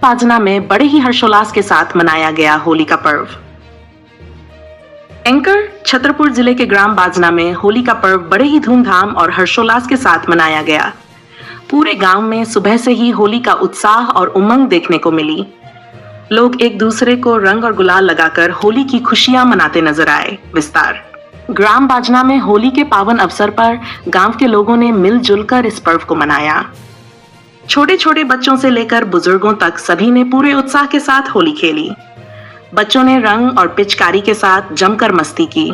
बाजना में बड़े ही हर्षोल्लास के साथ मनाया गया होली का पर्व। एंकर छतरपुर जिले के ग्राम बाजना में होली का पर्व बड़े ही धूमधाम और हर्षोल्लास के साथ मनाया गया। पूरे गांव में सुबह से ही होली का उत्साह और उमंग देखने को मिली। लोग एक दूसरे को रंग और गुलाल लगाकर होली की खुशियां मनाते नजर आए। विस्तार। ग्राम बाजना में होली के पावन अवसर पर गांव के लोगों ने मिलजुल कर इस पर्व को मनाया। छोटे छोटे बच्चों से लेकर बुजुर्गों तक सभी ने पूरे उत्साह के साथ होली खेली। बच्चों ने रंग और पिचकारी के साथ जमकर मस्ती की।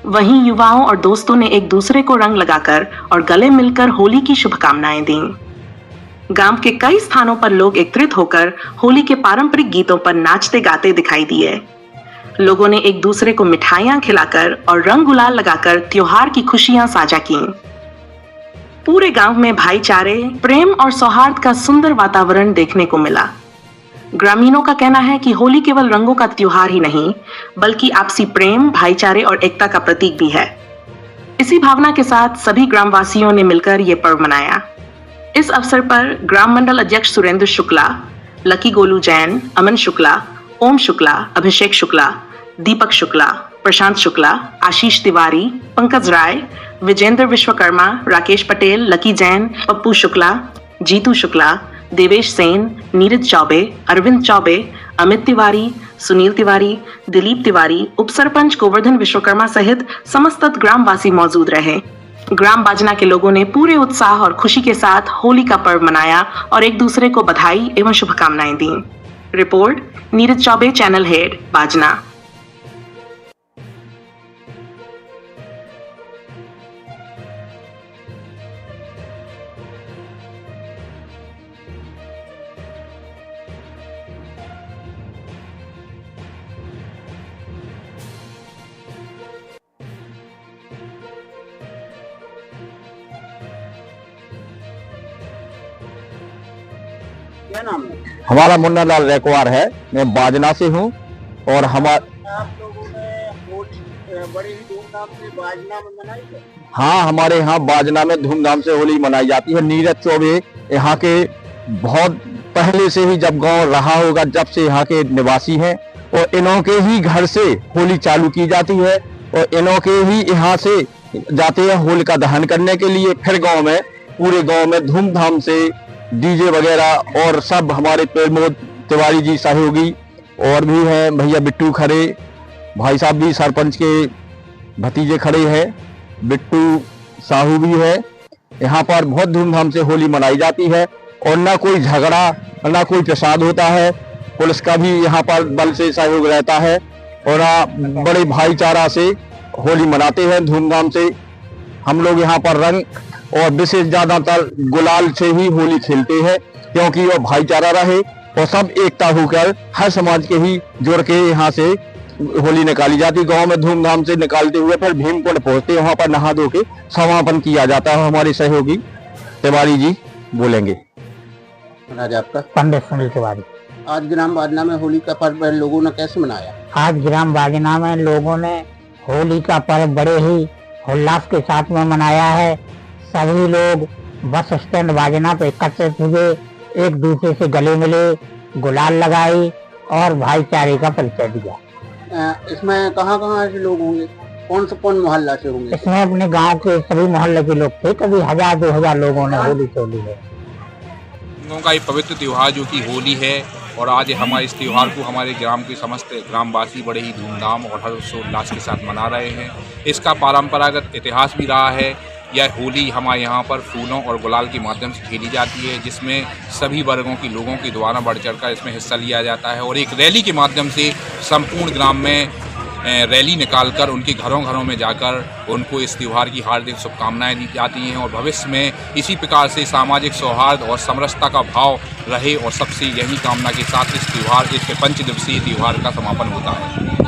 वहीं युवाओं और दोस्तों ने एक दूसरे को रंग लगाकर और गले मिलकर होली की शुभकामनाएं दी। गांव के कई स्थानों पर लोग एकत्रित होकर होली के पारंपरिक गीतों पर नाचते गाते दिखाई दिए। लोगों ने एक दूसरे को मिठाइयां खिलाकर और रंग गुलाल लगाकर त्योहार की खुशियां साझा की। पूरे गांव में भाईचारे, प्रेम और सौहार्द का सुंदर वातावरण देखने को मिला। ग्रामीणों का कहना है कि होली केवल रंगों का त्योहार ही नहीं, बल्कि आपसी प्रेम, भाईचारे और एकता का प्रतीक भी है। इसी भावना के साथ सभी ग्रामवासियों ने मिलकर ये पर्व मनाया। इस अवसर पर ग्राम मंडल अध्यक्ष सुरेंद्र शुक्ला, लकी गोलू जैन, अमन शुक्ला, ओम शुक्ला, अभिषेक शुक्ला, दीपक शुक्ला, प्रशांत शुक्ला, आशीष तिवारी, पंकज राय, विजेंद्र विश्वकर्मा, राकेश पटेल, लकी जैन, पप्पू शुक्ला, जीतू शुक्ला, देवेश सेन, नीरज चौबे, अरविंद चौबे, अमित तिवारी, सुनील तिवारी, दिलीप तिवारी, उप सरपंच गोवर्धन विश्वकर्मा सहित समस्त ग्रामवासी मौजूद रहे। ग्राम बाजना के लोगों ने पूरे उत्साह और खुशी के साथ होली का पर्व मनाया और एक दूसरे को बधाई एवं शुभकामनाएं दी। Report Neeraj Choubey, channel head, Bajna. क्या नाम है? हमारा मुन्ना लाल रेकवार है। मैं बाजना से हूँ और आप लोगों ने होली बड़ी ही धूमधाम से बाजना में मनाई है? हाँ, हमारे यहाँ बाजना में धूमधाम से होली मनाई जाती है। नीरज चौबे यहाँ के बहुत पहले से ही जब गांव रहा होगा, जब से यहाँ के निवासी हैं और इन्हों के ही घर से होली चालू की जाती है और इन्हों के ही यहाँ से जाते हैं होलिका दहन करने के लिए। फिर गाँव में, पूरे गाँव में धूमधाम से डीजे वगैरह और सब हमारे प्रमोद तिवारी जी सहयोगी और भी हैं, भैया बिट्टू खरे, भाई साहब भी सरपंच के भतीजे खड़े हैं, बिट्टू साहू भी है। यहाँ पर बहुत धूमधाम से होली मनाई जाती है और ना कोई झगड़ा, ना कोई प्रसाद होता है। पुलिस का भी यहाँ पर बल से सहयोग रहता है और बड़े भाईचारा से होली मनाते हैं धूमधाम से। हम लोग यहाँ पर रंग और विशेष ज्यादातर गुलाल से ही होली खेलते हैं, क्योंकि वह भाईचारा रहे और सब एकता होकर हर समाज के ही जुड़ के यहाँ से होली निकाली जाती। गांव में धूमधाम से निकालते हुए फिर भीमकुंड पहुंचते, वहां पर नहा धो के समापन किया जाता है। हमारे सहयोगी तिवारी जी बोलेंगे। आज आपका? पंडित सुनील तिवारी। आज ग्राम बाजना में होली का पर्व लोगों ने कैसे मनाया? आज ग्राम बाजना में लोगों ने होली का पर्व बड़े ही उल्लास के साथ में मनाया है। सभी लोग बस स्टैंड बाजना पे एकत्रित हुए, एक दूसरे से गले मिले, गुलाल लगाई और भाईचारे का परिचय दिया। इसमें कहाँ से लोग होंगे? कौन मोहल्ला से होंगे? इसमें अपने गांव के सभी मोहल्ले के लोग थे। कभी 1000-2000 लोगों ने होली खेली है। रंगों का एक पवित्र त्योहार जो कि होली है और आज हमारे इस त्योहार को हमारे ग्राम के समस्त ग्रामवासी बड़े ही धूमधाम और हर्षोल्लास के साथ मना रहे हैं। इसका परंपरागत इतिहास भी रहा है। यह होली हमारे यहाँ पर फूलों और गुलाल के माध्यम से खेली जाती है, जिसमें सभी वर्गों के लोगों के द्वारा बढ़ चढ़कर इसमें हिस्सा लिया जाता है और एक रैली के माध्यम से संपूर्ण ग्राम में रैली निकालकर उनके घरों में जाकर उनको इस त्यौहार की हार्दिक शुभकामनाएं दी जाती हैं और भविष्य में इसी प्रकार से सामाजिक सौहार्द और समरसता का भाव रहे और सबसे यही कामना के साथ इस 5 दिवसीय त्यौहार का समापन होता है।